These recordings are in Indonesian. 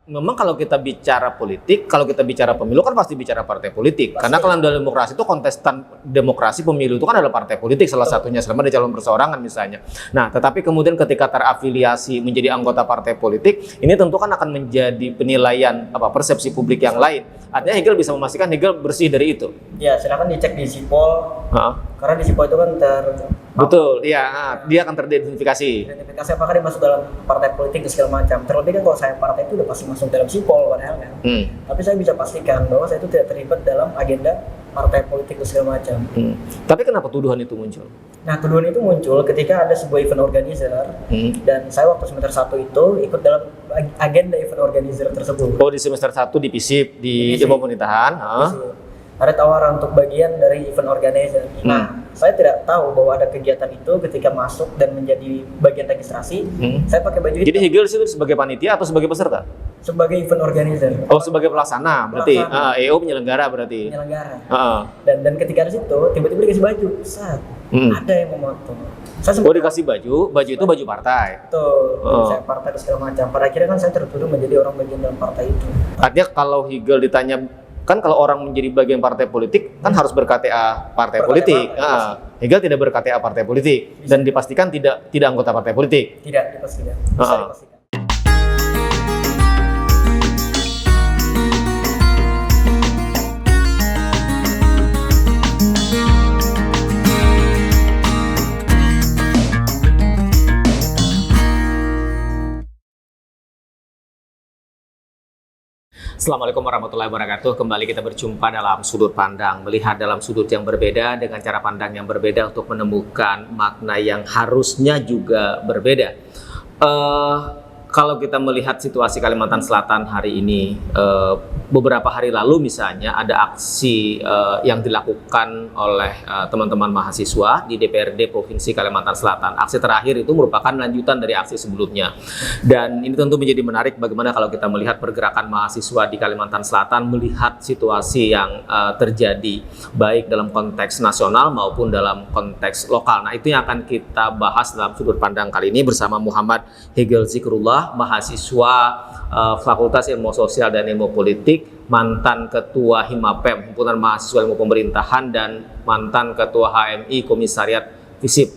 Memang kalau kita bicara politik, kalau kita bicara pemilu kan pasti bicara partai politik. Karena kalau dalam demokrasi itu kontestan demokrasi pemilu itu kan adalah partai politik salah satunya selama ada calon perseorangan misalnya. Nah, tetapi kemudian ketika terafiliasi menjadi anggota partai politik, ini tentu kan akan menjadi penilaian persepsi publik yang lain. Artinya Hegel bisa memastikan Hegel bersih dari itu. Ya, silakan dicek di Sipol. Karena di Sipol itu kan betul, iya, dia akan teridentifikasi. Identifikasi apakah dia masuk dalam partai politik dan segala macam. Terlebih kan kalau saya partai itu udah pasti masuk dalam Sipol padahal kan. Tapi saya bisa pastikan bahwa saya itu tidak terlibat dalam agenda partai politik dan segala macam. Tapi kenapa tuduhan itu muncul? Nah, tuduhan itu muncul ketika ada sebuah event organizer dan saya waktu semester 1 itu ikut dalam agenda event organizer tersebut. Oh, di semester 1 di FISIP, di ilmu pemerintahan. Ada tawaran untuk bagian dari event organizer. Nah, saya tidak tahu bahwa ada kegiatan itu ketika masuk dan menjadi bagian registrasi. Saya pakai baju hitam. Jadi Hegel itu sebagai panitia atau sebagai peserta? Sebagai event organizer. Oh, sebagai pelaksana berarti. EO penyelenggara berarti. Penyelenggara. Dan ketika di situ tiba-tiba dikasih baju. Ada yang memotong. Dikasih baju itu baju partai. Betul. Saya partai dan segala macam. Pada akhirnya kan saya tertuduh menjadi orang bagian dalam partai itu. Artinya kalau Hegel ditanya, kan kalau orang menjadi bagian partai politik kan harus ber-KTA partai politik. Hegel tidak ber-KTA partai politik dan dipastikan tidak anggota partai politik. Tidak dipastikan. Bisa dipastikan. Assalamualaikum warahmatullahi wabarakatuh. Kembali kita berjumpa dalam sudut pandang, melihat dalam sudut yang berbeda dengan cara pandang yang berbeda untuk menemukan makna yang harusnya juga berbeda. Kalau kita melihat situasi Kalimantan Selatan hari ini, beberapa hari lalu misalnya ada aksi yang dilakukan oleh teman-teman mahasiswa di DPRD Provinsi Kalimantan Selatan. Aksi terakhir itu merupakan lanjutan dari aksi sebelumnya. Dan ini tentu menjadi menarik bagaimana kalau kita melihat pergerakan mahasiswa di Kalimantan Selatan, melihat situasi yang terjadi baik dalam konteks nasional maupun dalam konteks lokal. Nah, itu yang akan kita bahas dalam sudut pandang kali ini bersama Muhammad Hegel Zikrullah, mahasiswa Fakultas Ilmu Sosial dan Ilmu Politik, mantan Ketua Himapem, Himpunan Mahasiswa Ilmu Pemerintahan, dan mantan Ketua HMI Komisariat FISIP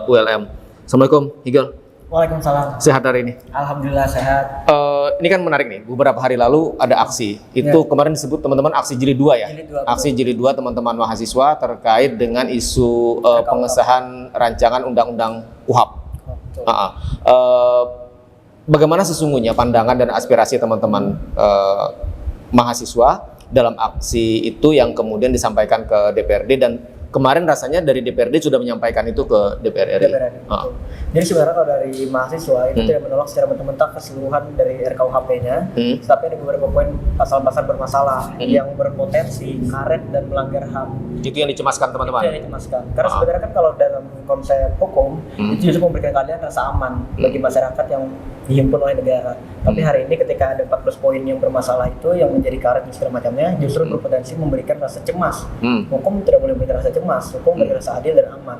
ULM. Assalamualaikum, Hegel. Waalaikumsalam. Sehat hari ini? Alhamdulillah sehat. Ini kan menarik nih, beberapa hari lalu ada aksi. Itu kemarin disebut teman-teman aksi Jilid 2 ya? Aksi Jilid 2 teman-teman mahasiswa terkait dengan isu pengesahan rancangan undang-undang KUHP. Bagaimana sesungguhnya pandangan dan aspirasi teman-teman mahasiswa dalam aksi itu yang kemudian disampaikan ke DPRD, dan kemarin rasanya dari DPRD sudah menyampaikan itu ke DPR RI. Jadi sebenarnya kalau dari mahasiswa itu tidak menolak secara mentah-mentah keseluruhan dari RKUHP-nya, tapi ada beberapa poin pasal-pasal bermasalah yang berpotensi karet dan melanggar HAM. Itu yang dicemaskan teman-teman? Itu yang dicemaskan. Karena sebenarnya kan kalau dalam konsep hukum, itu justru memberikan keadilan rasa aman bagi masyarakat yang dihimpun oleh negara. Tapi hari ini ketika ada 14 poin yang bermasalah itu, yang menjadi karet dan segala macamnya, justru berpotensi memberikan rasa cemas. Hukum tidak boleh memberikan rasa cemas, hukum memberikan rasa adil dan aman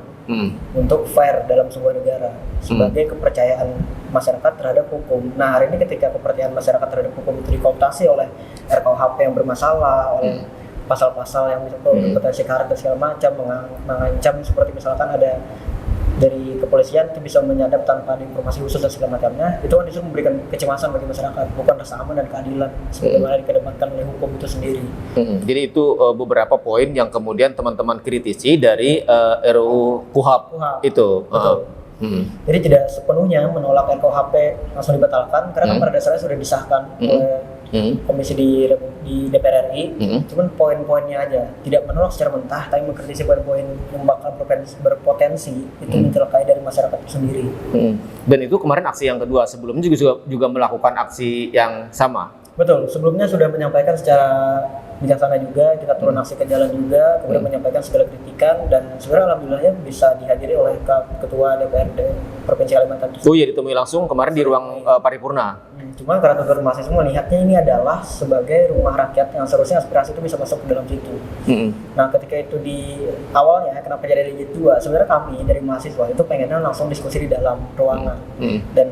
untuk fair dalam sebuah negara sebagai kepercayaan masyarakat terhadap hukum. Nah, hari ini ketika kepercayaan masyarakat terhadap hukum itu dikooptasi oleh RKUHP yang bermasalah, oleh pasal-pasal yang berpotensi karet dan segala macam, mengancam seperti misalkan ada dari kepolisian itu bisa menyadap tanpa ada informasi khusus dan segala macamnya, itu kan justru memberikan kecemasan bagi masyarakat, bukan rasa aman dan keadilan sebagaimana dikedepankan oleh hukum itu sendiri. Jadi itu beberapa poin yang kemudian teman-teman kritisi dari RUU KUHP itu. Jadi tidak sepenuhnya menolak RKUHP langsung dibatalkan, karena pada dasarnya sudah disahkan oleh komisi di DPR RI, cuman poin-poinnya aja tidak menolak secara mentah, tapi mengkritisi poin-poin yang bakal berpotensi itu mencelakai dari masyarakat itu sendiri. Dan itu kemarin aksi yang kedua, sebelumnya juga melakukan aksi yang sama. Betul, sebelumnya sudah menyampaikan secara bijaksana juga, kita turun aksi ke jalan juga, kemudian menyampaikan segala kritikan, dan sebenarnya alhamdulillahnya bisa dihadiri oleh Ketua DPRD Provinsi Kalimantan. Oh iya, ditemui langsung kemarin di ruang paripurna. Cuma karena teman-teman mahasiswa melihatnya ini adalah sebagai rumah rakyat yang seharusnya aspirasi itu bisa masuk ke dalam situ. Nah, ketika itu di awalnya kenapa jadi jilid 2? Sebenarnya kami dari mahasiswa itu pengennya langsung diskusi di dalam ruangan. Dan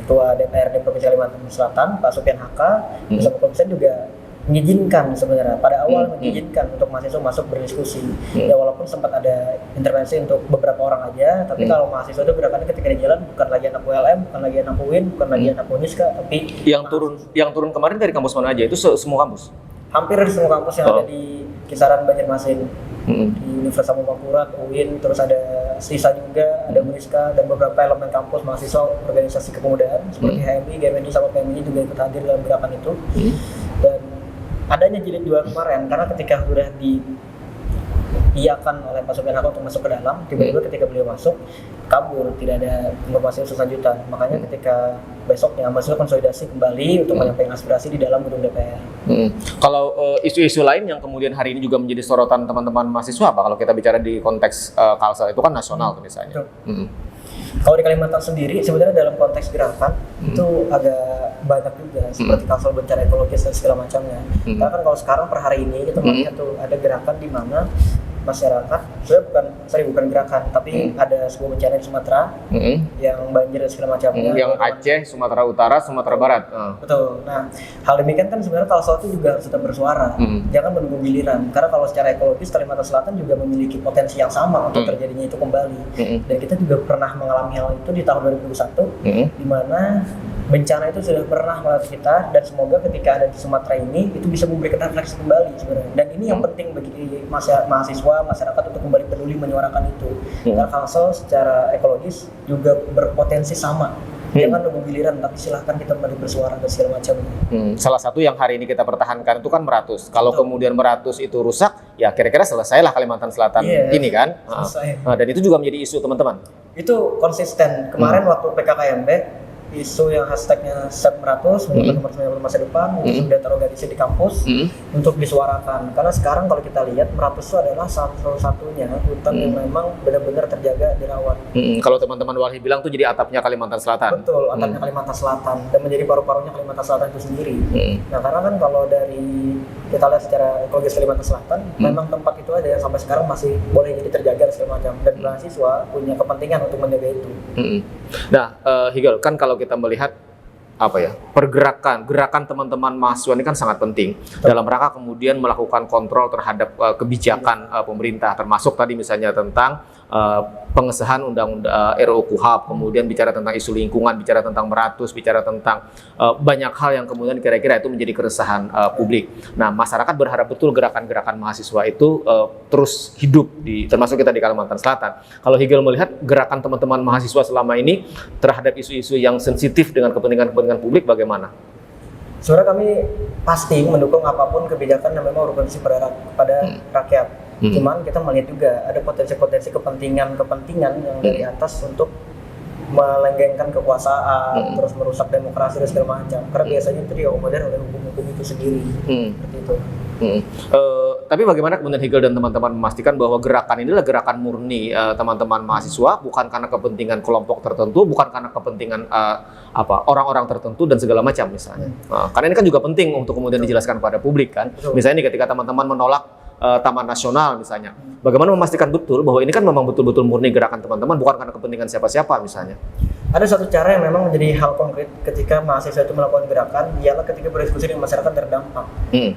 Ketua DPRD Provinsi Kalimantan Selatan, Pak Supian Haka, bersama Komisen juga mengizinkan sebenarnya pada awal mengizinkan untuk mahasiswa masuk berdiskusi. Ya walaupun sempat ada intervensi untuk beberapa orang aja, tapi kalau mahasiswa itu gerakannya ketika di jalan bukan lagi anak ULM, bukan lagi anak UIN, bukan lagi anak Uniska, tapi yang turun kemarin dari kampus mana aja? Itu semua kampus? Hampir di semua kampus yang ada di kisaran Banjarmasin. Di Universitas Muhammadiyah, UIN, terus ada sisa juga, ada Uniska dan beberapa elemen kampus mahasiswa organisasi kepemudaan seperti HMI, GMNI sama PMI juga ikut hadir dalam gerakan itu. Dan adanya jilid 2 kemarin karena ketika sudah diiakan oleh Pak Supian Haka untuk masuk ke dalam, tiba-tiba ketika beliau masuk kabur, tidak ada informasi lanjutan. Makanya ketika besoknya mahasiswa konsolidasi kembali untuk menyampaikan aspirasi di dalam gedung DPR. Kalau isu-isu lain yang kemudian hari ini juga menjadi sorotan teman-teman mahasiswa apa? Kalau kita bicara di konteks Kalsel itu kan nasional tuh misalnya. Kalau di Kalimantan sendiri sebenarnya dalam konteks gerakan itu agak banyak juga seperti Kalsel bencana ekologis dan segala macamnya. Karena kan kalau sekarang per hari ini kita melihat tuh ada gerakan di mana masyarakat sebenarnya bukan gerakan tapi ada sebuah bencana di Sumatera yang banjir dan segala macamnya. Yang Aceh, Sumatera Utara, Sumatera Barat. Betul. Nah, hal demikian kan sebenarnya Kalsel itu juga harus tetap bersuara. Jangan menunggu giliran. Karena kalau secara ekologis Kalimantan Selatan juga memiliki potensi yang sama untuk terjadinya itu kembali. Dan kita juga pernah mengalami hal itu di tahun 2021 di mana bencana itu sudah pernah melewati kita dan semoga ketika ada di Sumatera ini itu bisa memberikan refleksi kembali sebenarnya. Dan ini yang penting bagi mahasiswa, masyarakat untuk kembali peduli menyuarakan itu. Karena Kalsel secara ekologis juga berpotensi sama. Jangan nunggu giliran, tapi silahkan kita kembali bersuara dan segala macam. Salah satu yang hari ini kita pertahankan itu kan Meratus. Kalau kemudian Meratus itu rusak, ya kira-kira selesailah Kalimantan Selatan ini kan. Dan itu juga menjadi isu teman-teman. Itu konsisten. Kemarin waktu PKKMB, isu yang hashtagnya #Meratus menurut teman-teman masa depan itu sudah terorganisir di kampus untuk disuarakan. Karena sekarang kalau kita lihat Meratus itu adalah satu-satunya hutan yang memang benar-benar terjaga dirawat. Kalau teman-teman Walhi bilang tuh jadi atapnya Kalimantan Selatan. Betul, atapnya Kalimantan Selatan dan menjadi paru-parunya Kalimantan Selatan itu sendiri. Nah karena kan kalau dari kita lihat secara ekologis Kalimantan Selatan, memang tempat itu ada yang sampai sekarang masih boleh jadi terjaga dan segala macam. Dan mahasiswa punya kepentingan untuk menjaga itu. Nah, Higel, kan kalau kita melihat gerakan teman-teman mahasiswa ini kan sangat penting dalam rangka kemudian melakukan kontrol terhadap kebijakan pemerintah, termasuk tadi misalnya tentang pengesahan undang-undang RUU KUHP, kemudian bicara tentang isu lingkungan, bicara tentang Meratus, bicara tentang banyak hal yang kemudian kira-kira itu menjadi keresahan publik. Nah, masyarakat berharap betul gerakan-gerakan mahasiswa itu terus hidup termasuk kita di Kalimantan Selatan. Kalau Higel melihat gerakan teman-teman mahasiswa selama ini terhadap isu-isu yang sensitif dengan kepentingan publik bagaimana? Sebenarnya kami pasti mendukung apapun kebijakan yang memang berorientasi pada rakyat. Cuman kita melihat juga ada potensi-potensi kepentingan yang dari atas untuk melenggengkan kekuasaan, terus merusak demokrasi dan segala macam. Karena biasanya itu diakomodir oleh hukum-hukum itu sendiri. Seperti itu. Tapi bagaimana kemudian Higel dan teman-teman memastikan bahwa gerakan ini adalah gerakan murni teman-teman mahasiswa, bukan karena kepentingan kelompok tertentu, bukan karena kepentingan orang-orang tertentu dan segala macam misalnya. Karena ini kan juga penting untuk kemudian dijelaskan kepada publik kan. Misalnya ketika teman-teman menolak Taman Nasional misalnya, bagaimana memastikan betul bahwa ini kan memang betul-betul murni gerakan teman-teman, bukan karena kepentingan siapa-siapa misalnya. Ada satu cara yang memang menjadi hal konkret ketika mahasiswa itu melakukan gerakan, ialah ketika berdiskusi dengan masyarakat terdampak.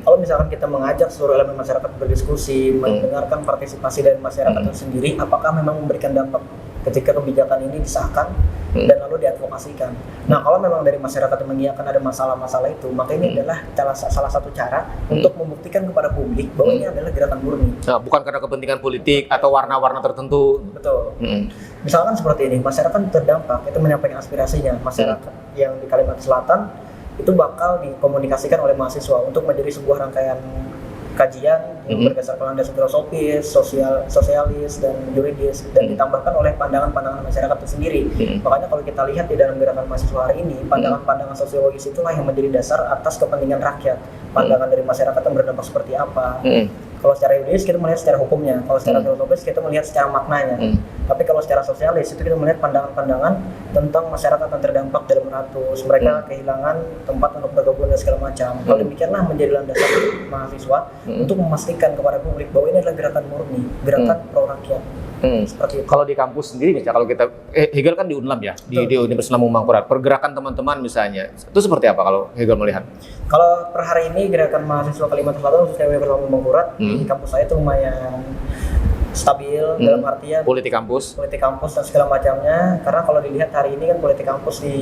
Kalau misalkan kita mengajak seluruh elemen masyarakat berdiskusi, mendengarkan partisipasi dari masyarakat itu sendiri, apakah memang memberikan dampak ketika kebijakan ini disahkan dan lalu diadvokasikan. Nah, kalau memang dari masyarakat yang mengiyakan ada masalah-masalah itu, maka ini adalah salah satu cara untuk membuktikan kepada publik bahwa ini adalah gerakan murni. Nah, bukan karena kepentingan politik atau warna-warna tertentu. Betul. Misalkan seperti ini, masyarakat terdampak itu menyampaikan aspirasinya. Masyarakat yang di Kalimantan Selatan itu bakal dikomunikasikan oleh mahasiswa untuk menjadi sebuah rangkaian kajian yang berdasarkan landasan filosofis, sosialis dan yuridis dan ditambahkan oleh pandangan-pandangan masyarakat itu sendiri. Makanya kalau kita lihat di dalam gerakan mahasiswa hari ini, pandangan-pandangan sosiologis itulah yang menjadi dasar atas kepentingan rakyat. Pandangan dari masyarakat yang berdampak seperti apa. Kalau secara yuridis kita melihat secara hukumnya, kalau secara filosofis kita melihat secara maknanya. Tapi kalau secara sosialis itu kita melihat pandangan-pandangan tentang masyarakat yang terdampak dalam Meratus, mereka kehilangan tempat untuk berkebun dan segala macam. Kalau demikianlah menjadi landasan mahasiswa untuk memastikan kepada publik bahwa ini adalah gerakan murni, gerakan pro rakyat. Seperti itu. Kalau di kampus sendiri misalnya kalau kita Hegel kan di Unlam ya, di Universitas Lambung Mangkurat. Pergerakan teman-teman misalnya itu seperti apa kalau Hegel melihat? Kalau per hari ini gerakan mahasiswa Kalimantan Selatan khususnya Universitas Lambung Mangkurat di kampus saya itu lumayan stabil dalam artian politik kampus dan segala macamnya, karena kalau dilihat hari ini kan politik kampus di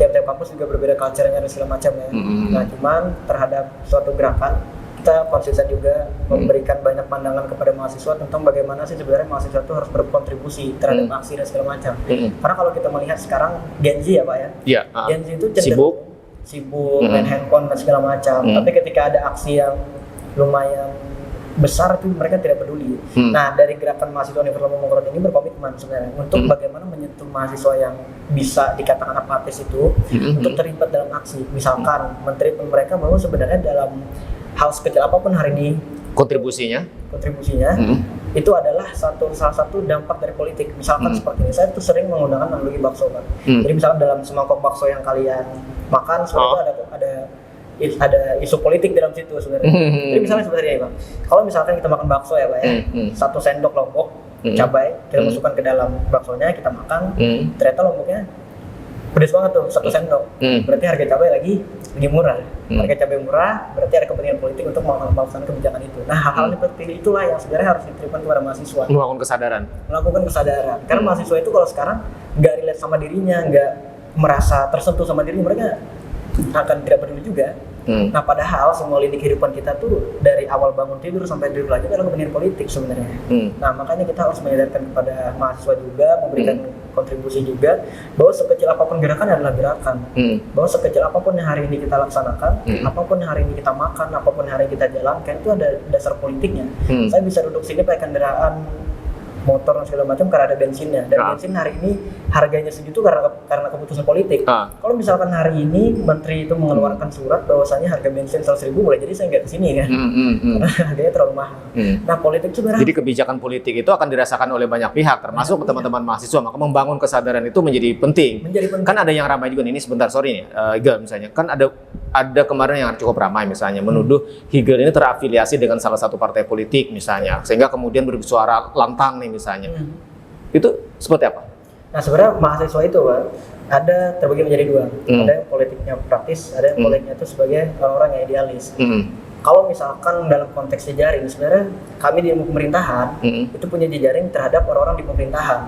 tiap-tiap kampus juga berbeda culture-nya dan segala macam ya. Nah cuman terhadap suatu gerakan kita konsisten juga memberikan banyak pandangan kepada mahasiswa tentang bagaimana sih sebenarnya mahasiswa itu harus berkontribusi terhadap aksi dan segala macam. Karena kalau kita melihat sekarang Gen Z ya Pak ya, Gen Z itu cenderung sibuk main handphone dan segala macam, tapi ketika ada aksi yang lumayan besar itu mereka tidak peduli. Nah dari gerakan mahasiswa Universitas Lambung Mangkurat ini berkomitmen sebenarnya untuk bagaimana menyentuh mahasiswa yang bisa dikatakan apatis itu untuk terlibat dalam aksi. Misalkan men-treatment mereka bahwa sebenarnya dalam hal sekecil apapun hari ini kontribusinya itu adalah salah satu dampak dari politik. Misalkan seperti ini, saya tuh sering menggunakan analogi bakso kan. Jadi misalkan dalam semangkok bakso yang kalian makan sebenarnya ada isu politik dalam situ sebenarnya. Jadi misalnya seperti ini Bang, kalau misalkan kita makan bakso ya Pak ya, 1 sendok lombok cabai kita masukkan ke dalam baksonya, kita makan, ternyata lomboknya pedes banget tuh 1 sendok, berarti harga cabai lagi murah. Harga cabai murah berarti ada kepentingan politik untuk melaksanakan kebijakan itu. Nah hal-hal seperti itulah yang sebenarnya harus diterima kepada mahasiswa, melakukan kesadaran. Karena mahasiswa itu kalau sekarang nggak relate sama dirinya, nggak merasa tersentuh sama dirinya, mereka akan tidak peduli juga. Nah padahal semua lini kehidupan kita tuh dari awal bangun tidur sampai tidur lagi adalah kepentingan politik sebenarnya. Nah makanya kita harus menyadarkan kepada mahasiswa juga, memberikan kontribusi juga bahwa sekecil apapun gerakan adalah gerakan, bahwa sekecil apapun yang hari ini kita laksanakan, apapun yang hari ini kita makan, apapun yang hari ini kita jalankan itu ada dasar politiknya. Saya bisa duduk sini pakai kendaraan motor dan segala macam karena ada bensinnya, dan bensin hari ini harganya segitu karena keputusan politik. Kalau misalkan hari ini menteri itu mengeluarkan surat bahwasanya harga bensin 100.000 boleh jadi saya nggak kesini kan, karena harganya terlalu mahal. Nah politik sebenarnya jadi kebijakan politik itu akan dirasakan oleh banyak pihak termasuk teman-teman mahasiswa, maka membangun kesadaran itu menjadi penting. Kan ada yang ramai juga ini sebentar sorry nih Hegel misalnya, kan ada kemarin yang cukup ramai misalnya menuduh Hegel ini terafiliasi dengan salah satu partai politik misalnya, sehingga kemudian bersuara lantang nih misalnya. Itu seperti apa? Nah sebenarnya mahasiswa itu Pak ada terbagi menjadi 2, ada yang politiknya praktis, ada yang politiknya itu sebagai orang-orang yang idealis. Kalau misalkan dalam konteks jejaring, sebenarnya kami di ilmu pemerintahan itu punya jejaring terhadap orang-orang di pemerintahan.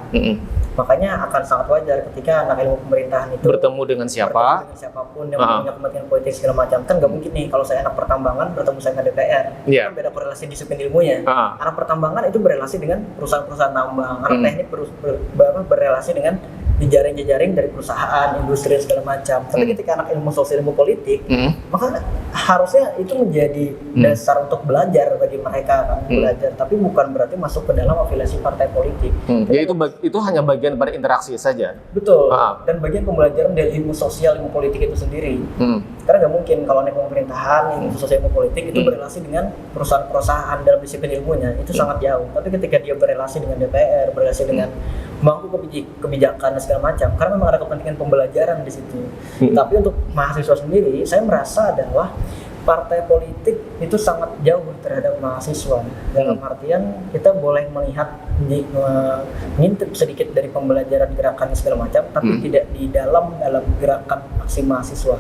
Makanya akan sangat wajar ketika anak ilmu pemerintahan itu bertemu dengan siapapun yang punya kepentingan politik segala macam. Kan nggak mungkin nih kalau saya anak pertambangan bertemu saya dengan DPR. Kan beda korelasi disiplin ilmunya. Anak pertambangan itu berrelasi dengan perusahaan-perusahaan tambang. Anak teknik berrelasi dengan jejaring-jejaring dari perusahaan, industri segala macam. Tapi ketika anak ilmu sosial, ilmu politik, maka harusnya itu menjadi dasar untuk belajar bagi mereka kan, belajar. Tapi bukan berarti masuk ke dalam afiliasi partai politik. Ya itu hanya bagian pada interaksi saja. Betul. Dan bagian pembelajaran dari ilmu sosial, ilmu politik itu sendiri. Karena nggak mungkin kalau anak pemerintahan, ilmu sosial, ilmu politik itu berrelasi dengan perusahaan-perusahaan dalam disiplin ilmunya itu sangat jauh. Tapi ketika dia berrelasi dengan DPR, berrelasi dengan bangku kebijakan dan segala macam, karena memang ada kepentingan pembelajaran di situ. Tapi untuk mahasiswa sendiri, saya merasa adalah partai politik itu sangat jauh terhadap mahasiswa. Dalam artian kita boleh melihat mengintip sedikit dari pembelajaran gerakan segala macam, tapi tidak di dalam gerakan aksi mahasiswa.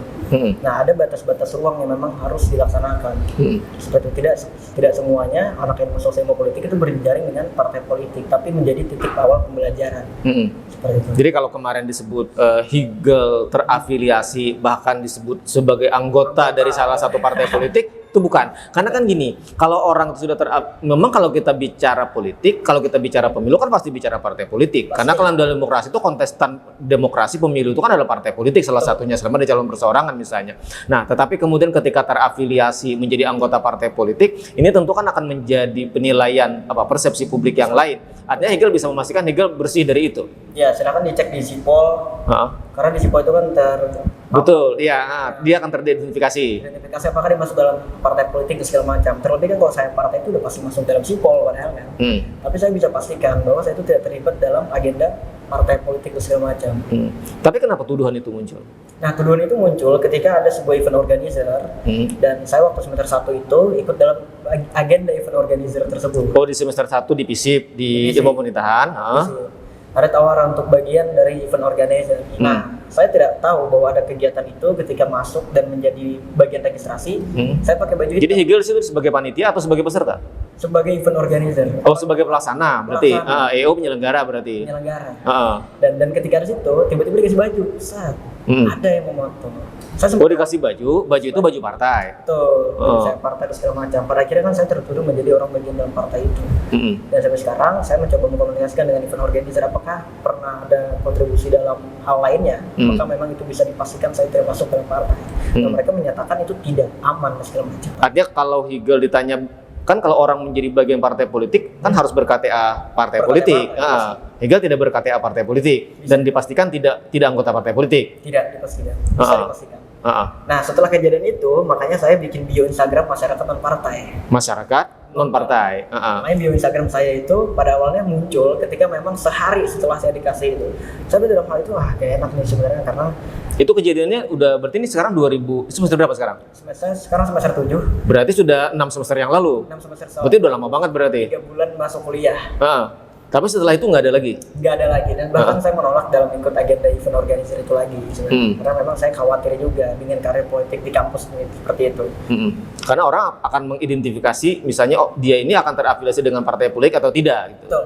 Nah ada batas-batas ruang yang memang harus dilaksanakan. Seperti tidak semuanya anak ilmu sosial ilmu politik itu berjaring dengan partai politik, tapi menjadi titik awal pembelajaran. Seperti itu. Jadi kalau kemarin disebut Hegel terafiliasi, bahkan disebut sebagai anggota dari salah satu partai politik, itu bukan. Karena kan gini, kalau orang sudah memang kalau kita bicara politik, kalau kita bicara pemilu kan pasti bicara partai politik. Karena kalau dalam demokrasi itu kontestan demokrasi pemilu itu kan adalah partai politik salah satunya selama ada calon perseorangan misalnya. Nah, tetapi kemudian ketika terafiliasi menjadi anggota partai politik, ini tentu kan akan menjadi penilaian persepsi publik yang lain. Artinya Hegel bisa memastikan Hegel bersih dari itu. Ya, silakan dicek di Sipol. Karena di Sipol itu kan betul, iya, dia akan teridentifikasi. Identifikasi apakah dia masuk dalam partai politik dan segala macam. Terlebih kan kalau saya partai itu udah pasti masuk dalam Sipol padahal kan. Tapi saya bisa pastikan bahwa saya itu tidak terlibat dalam agenda partai politik dan segala macam. Tapi kenapa tuduhan itu muncul? Nah, tuduhan itu muncul ketika ada sebuah event organizer dan saya waktu semester 1 itu ikut dalam agenda event organizer tersebut. Oh, di semester 1 di FISIP, di ilmu pemerintahan. Ada tawaran untuk bagian dari event organizer. Nah, saya tidak tahu bahwa ada kegiatan itu ketika masuk dan menjadi bagian registrasi. Saya pakai baju hitam. Jadi Higel itu sebagai panitia atau sebagai peserta? Sebagai event organizer. Oh, sebagai pelaksana berarti. EO penyelenggara berarti. Penyelenggara. Dan ketika di situ tiba-tiba dikasih baju. Ada yang memotong. Oh, dikasih baju itu baju partai. Betul, saya partai dan segala macam. Pada akhirnya kan saya tertuduh menjadi orang bagian dalam partai itu. Dan sampai sekarang saya mencoba mengkomunikasikan dengan event organizer apakah pernah ada kontribusi dalam hal lainnya, maka memang itu bisa dipastikan saya tidak masuk dalam partai. Dan mereka menyatakan itu tidak aman dan segala macam. Artinya kalau Higel ditanya, kan kalau orang menjadi bagian partai politik kan harus ber-KTA partai politik. Higel tidak ber-KTA partai politik dan dipastikan tidak anggota partai politik. Tidak dipastikan. Bisa dipastikan. Nah, setelah kejadian itu, makanya saya bikin bio Instagram masyarakat non partai. Masyarakat non partai. Makanya bio Instagram saya itu pada awalnya muncul ketika memang sehari setelah saya dikasih itu. Saya dalam hal itu kayak enak nih sebenarnya karena itu kejadiannya udah berarti ini sekarang 2000 semester berapa sekarang? Sekarang semester 7. Berarti sudah 6 semester yang lalu. 6 semester. Berarti udah lama banget berarti. 3 bulan masuk kuliah. Tapi setelah itu nggak ada lagi? Nggak ada lagi, dan bahkan saya menolak dalam ikut agenda event organizer itu lagi sebenarnya. Karena memang saya khawatir juga dengan karir politik di kampus seperti itu. Karena orang akan mengidentifikasi misalnya dia ini akan terafiliasi dengan partai politik atau tidak gitu. Betul.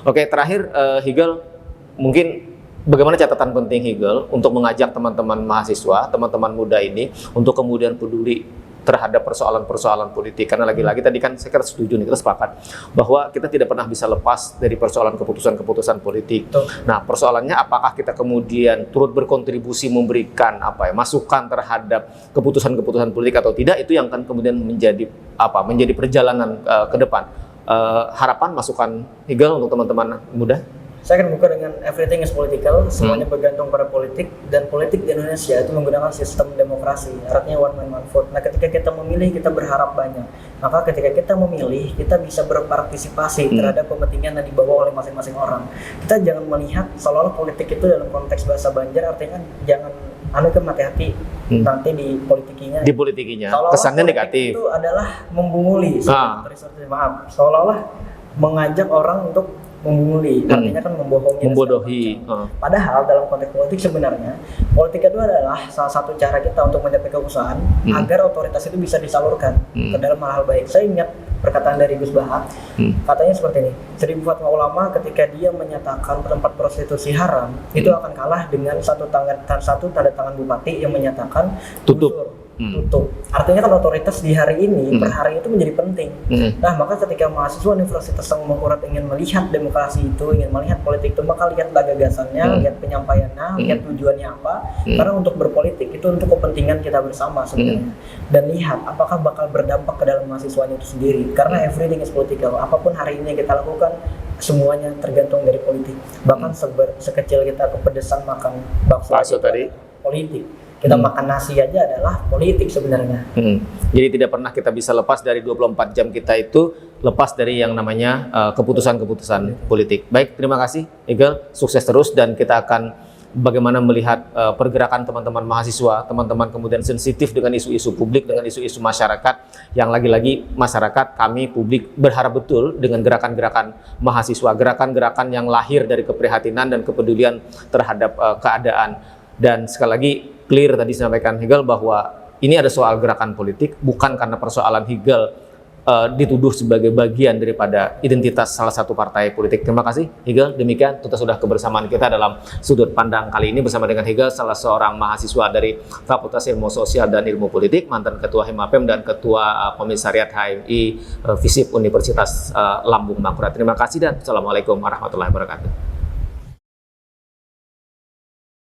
Oke, terakhir Higel, mungkin bagaimana catatan penting Higel untuk mengajak teman-teman mahasiswa, teman-teman muda ini untuk kemudian peduli terhadap persoalan-persoalan politik, karena lagi-lagi tadi kan saya kira setuju nih, kita sepakat bahwa kita tidak pernah bisa lepas dari persoalan keputusan-keputusan politik. Nah, persoalannya apakah kita kemudian turut berkontribusi memberikan masukan terhadap keputusan-keputusan politik atau tidak, itu yang akan kemudian menjadi perjalanan ke depan. Harapan masukan Higel untuk teman-teman muda? Saya akan buka dengan everything is political, semuanya bergantung pada politik, dan politik di Indonesia itu menggunakan sistem demokrasi, artinya one man one vote. Nah, ketika kita memilih, kita berharap banyak. Maka ketika kita memilih, kita bisa berpartisipasi terhadap kepentingan yang dibawa oleh masing-masing orang. Kita jangan melihat seolah-olah politik itu dalam konteks bahasa Banjar, artinya jangan hati-hati nanti dipolitikinya. Kesannya negatif. Itu adalah membunguli, seolah-olah mengajak orang untuk membunguli, artinya kan membodohi. Padahal dalam konteks politik sebenarnya politik itu adalah salah satu cara kita untuk mencapai kekuasaan agar otoritas itu bisa disalurkan ke dalam hal-hal baik. Saya ingat perkataan dari Gus Bahat, katanya seperti ini, Seribu Fatwa Ulama ketika dia menyatakan tempat prostitusi haram itu akan kalah dengan satu tanda tangan bupati yang menyatakan tutup. Artinya kan otoritas di hari ini per hari itu menjadi penting. Nah, maka ketika mahasiswa Universitas Tangkurat ingin melihat demokrasi itu, ingin melihat politik itu, maka lihatlah gagasannya, lihat penyampaiannya, lihat tujuannya apa. Karena untuk berpolitik itu untuk kepentingan kita bersama sebenarnya. Dan lihat apakah bakal berdampak ke dalam mahasiswanya itu sendiri. Karena everything is political. Apapun hari ini yang kita lakukan, semuanya tergantung dari politik. Bahkan sekecil kita kepedesan makan bakso tadi, politik. Kita makan nasi aja adalah politik sebenarnya. Jadi tidak pernah kita bisa lepas dari 24 jam kita itu lepas dari yang namanya keputusan-keputusan politik. Baik, terima kasih Higel, sukses terus, dan kita akan bagaimana melihat pergerakan teman-teman mahasiswa, teman-teman kemudian sensitif dengan isu-isu publik, dengan isu-isu masyarakat, yang lagi-lagi masyarakat, kami publik berharap betul dengan gerakan-gerakan mahasiswa, gerakan-gerakan yang lahir dari keprihatinan dan kepedulian terhadap keadaan. Dan sekali lagi clear tadi disampaikan Higel bahwa ini ada soal gerakan politik, bukan karena persoalan Higel dituduh sebagai bagian daripada identitas salah satu partai politik. Terima kasih Higel, demikian tuntas sudah kebersamaan kita dalam sudut pandang kali ini bersama dengan Higel, salah seorang mahasiswa dari Fakultas Ilmu Sosial dan Ilmu Politik, mantan Ketua Himapem dan Ketua Komisariat HMI FISIP Universitas Lambung Mangkurat. Terima kasih dan Assalamualaikum warahmatullahi wabarakatuh.